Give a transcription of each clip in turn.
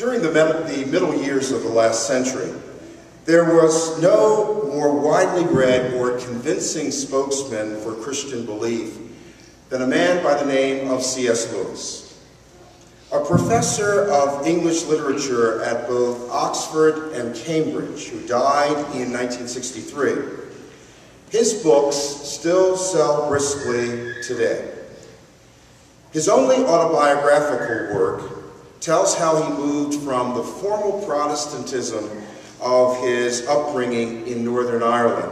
During the middle years of the last century, there was no more widely read or convincing spokesman for Christian belief than a man by the name of C.S. Lewis. A professor of English literature at both Oxford and Cambridge, who died in 1963. His books still sell briskly today. His only autobiographical work tells how he moved from the formal Protestantism of his upbringing in Northern Ireland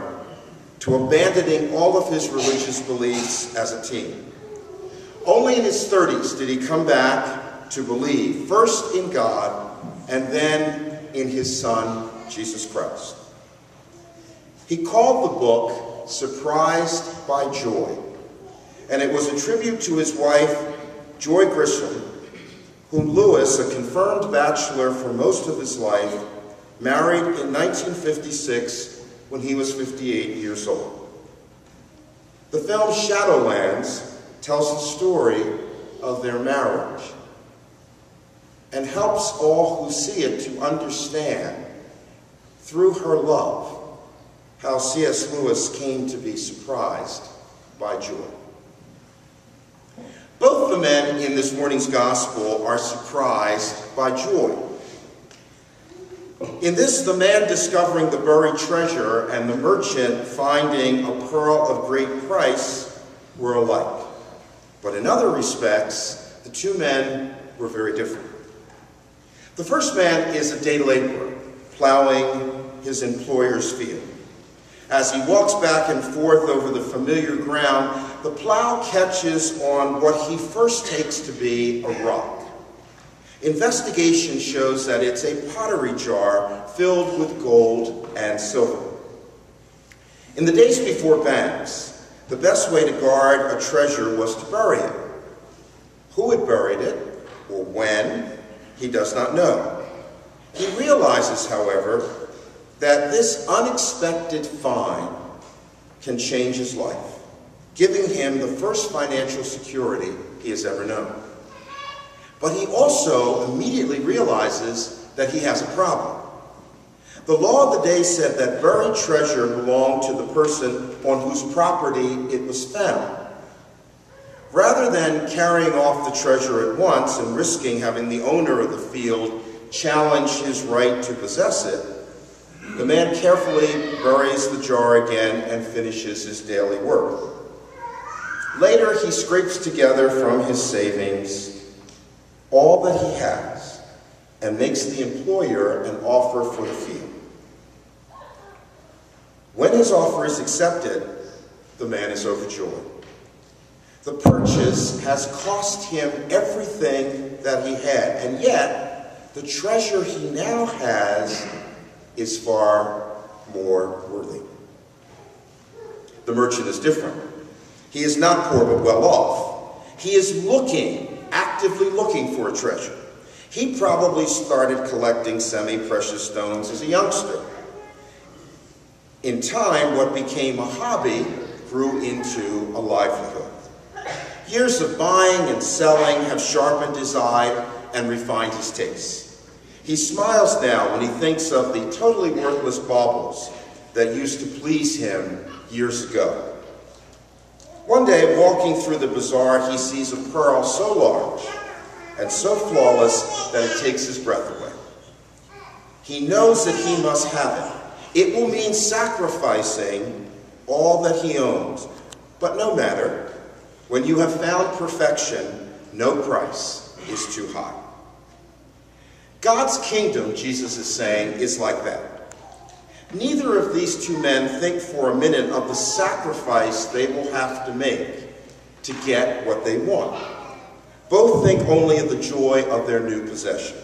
to abandoning all of his religious beliefs as a teen. Only in his 30s did he come back to believe, first in God and then in his Son, Jesus Christ. He called the book Surprised by Joy, and it was a tribute to his wife, Joy Grisham, whom Lewis, a confirmed bachelor for most of his life, married in 1956 when he was 58 years old. The film Shadowlands tells the story of their marriage and helps all who see it to understand, through her love, how C.S. Lewis came to be surprised by joy. Both the men in this morning's gospel are surprised by joy. In this, the man discovering the buried treasure and the merchant finding a pearl of great price were alike. But in other respects, the two men were very different. The first man is a day laborer, plowing his employer's field. As he walks back and forth over the familiar ground, the plow catches on what he first takes to be a rock. Investigation shows that it's a pottery jar filled with gold and silver. In the days before banks, the best way to guard a treasure was to bury it. Who had buried it, or when, he does not know. He realizes, however, that this unexpected find can change his life, giving him the first financial security he has ever known. But he also immediately realizes that he has a problem. The law of the day said that buried treasure belonged to the person on whose property it was found. Rather than carrying off the treasure at once and risking having the owner of the field challenge his right to possess it, the man carefully buries the jar again and finishes his daily work. Later, he scrapes together from his savings all that he has and makes the employer an offer for the field. When his offer is accepted, the man is overjoyed. The purchase has cost him everything that he had, and yet the treasure he now has is far more worthy. The merchant is different. He is not poor but well off. He is actively looking for a treasure. He probably started collecting semi-precious stones as a youngster. In time, what became a hobby grew into a livelihood. Years of buying and selling have sharpened his eye and refined his taste. He smiles now when he thinks of the totally worthless baubles that used to please him years ago. One day, walking through the bazaar, he sees a pearl so large and so flawless that it takes his breath away. He knows that he must have it. It will mean sacrificing all that he owns. But no matter, when you have found perfection, no price is too high. God's kingdom, Jesus is saying, is like that. Neither of these two men think for a minute of the sacrifice they will have to make to get what they want. Both think only of the joy of their new possession.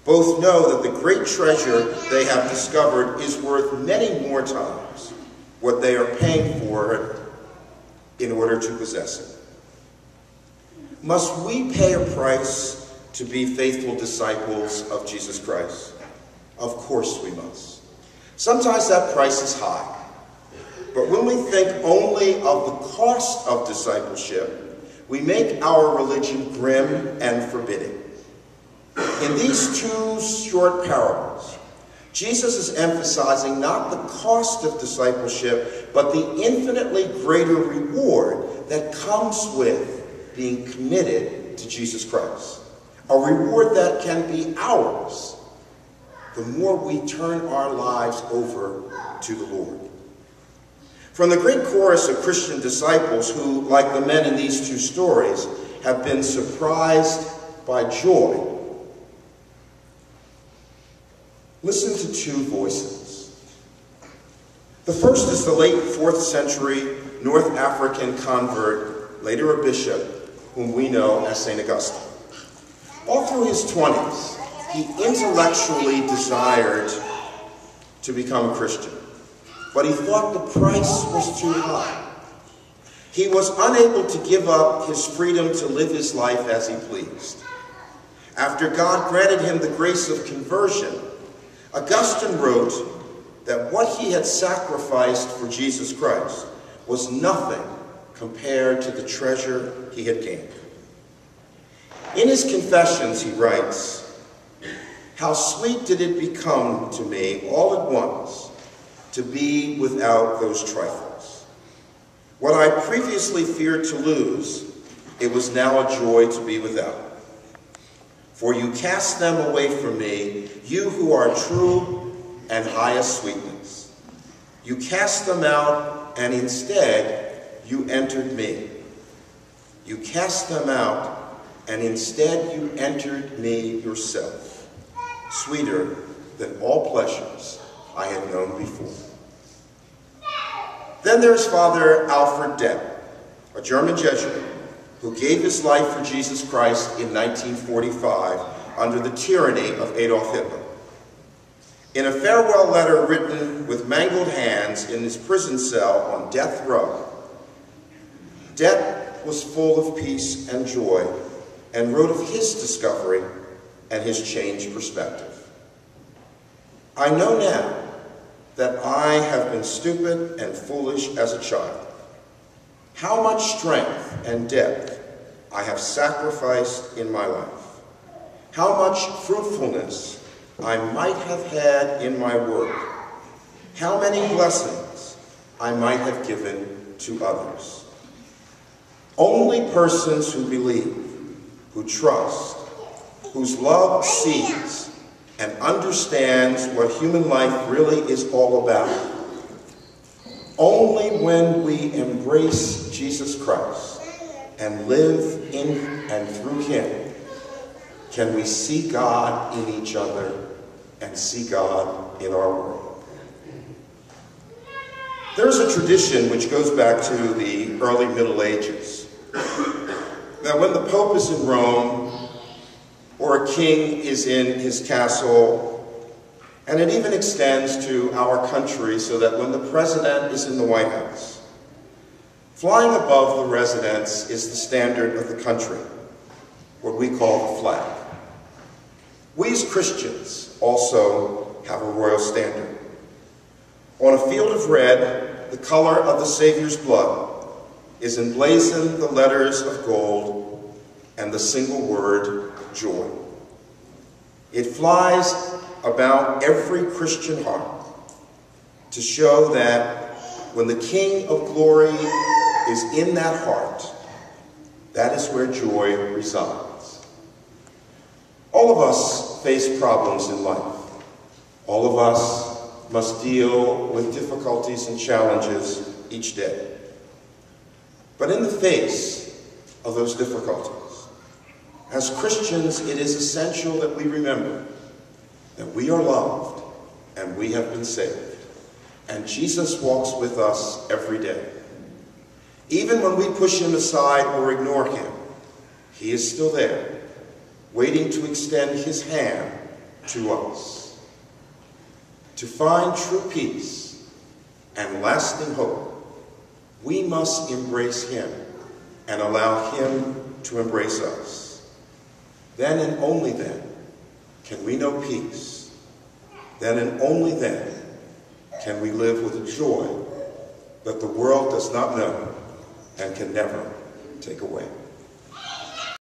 Both know that the great treasure they have discovered is worth many more times what they are paying for it in order to possess it. Must we pay a price to be faithful disciples of Jesus Christ? Of course we must. Sometimes that price is high. But when we think only of the cost of discipleship, we make our religion grim and forbidding. In these two short parables, Jesus is emphasizing not the cost of discipleship, but the infinitely greater reward that comes with being committed to Jesus Christ. A reward that can be ours the more we turn our lives over to the Lord. From the great chorus of Christian disciples who, like the men in these two stories, have been surprised by joy, listen to two voices. The first is the late 4th century North African convert, later a bishop, whom we know as St. Augustine. All through his 20s, he intellectually desired to become a Christian, but he thought the price was too high. He was unable to give up his freedom to live his life as he pleased. After God granted him the grace of conversion, Augustine wrote that what he had sacrificed for Jesus Christ was nothing compared to the treasure he had gained. In his Confessions, he writes, "How sweet did it become to me all at once to be without those trifles. What I previously feared to lose, it was now a joy to be without. For you cast them away from me, you who are true and highest sweetness. You cast them out, and instead you entered me. You cast them out, and instead you entered me yourself, sweeter than all pleasures I had known before." Then there's Father Alfred Depp, a German Jesuit, who gave his life for Jesus Christ in 1945 under the tyranny of Adolf Hitler. In a farewell letter written with mangled hands in his prison cell on death row, Depp was full of peace and joy and wrote of his discovery and his changed perspective. "I know now that I have been stupid and foolish as a child. How much strength and depth I have sacrificed in my life. How much fruitfulness I might have had in my work. How many blessings I might have given to others. Only persons who believe, who trust, whose love sees and understands what human life really is all about. Only when we embrace Jesus Christ and live in and through him can we see God in each other and see God in our world." There's a tradition which goes back to the early Middle Ages, that when the Pope is in Rome or a king is in his castle, and it even extends to our country, so that when the president is in the White House, flying above the residence is the standard of the country, what we call the flag. We as Christians also have a royal standard. On a field of red, the color of the Savior's blood, is emblazoned the letters of gold and the single word, joy. It flies about every Christian heart to show that when the King of Glory is in that heart, that is where joy resides. All of us face problems in life. All of us must deal with difficulties and challenges each day. But in the face of those difficulties, as Christians, it is essential that we remember that we are loved and we have been saved. And Jesus walks with us every day. Even when we push him aside or ignore him, he is still there, waiting to extend his hand to us. To find true peace and lasting hope, we must embrace him and allow him to embrace us. Then and only then can we know peace. Then and only then can we live with a joy that the world does not know and can never take away.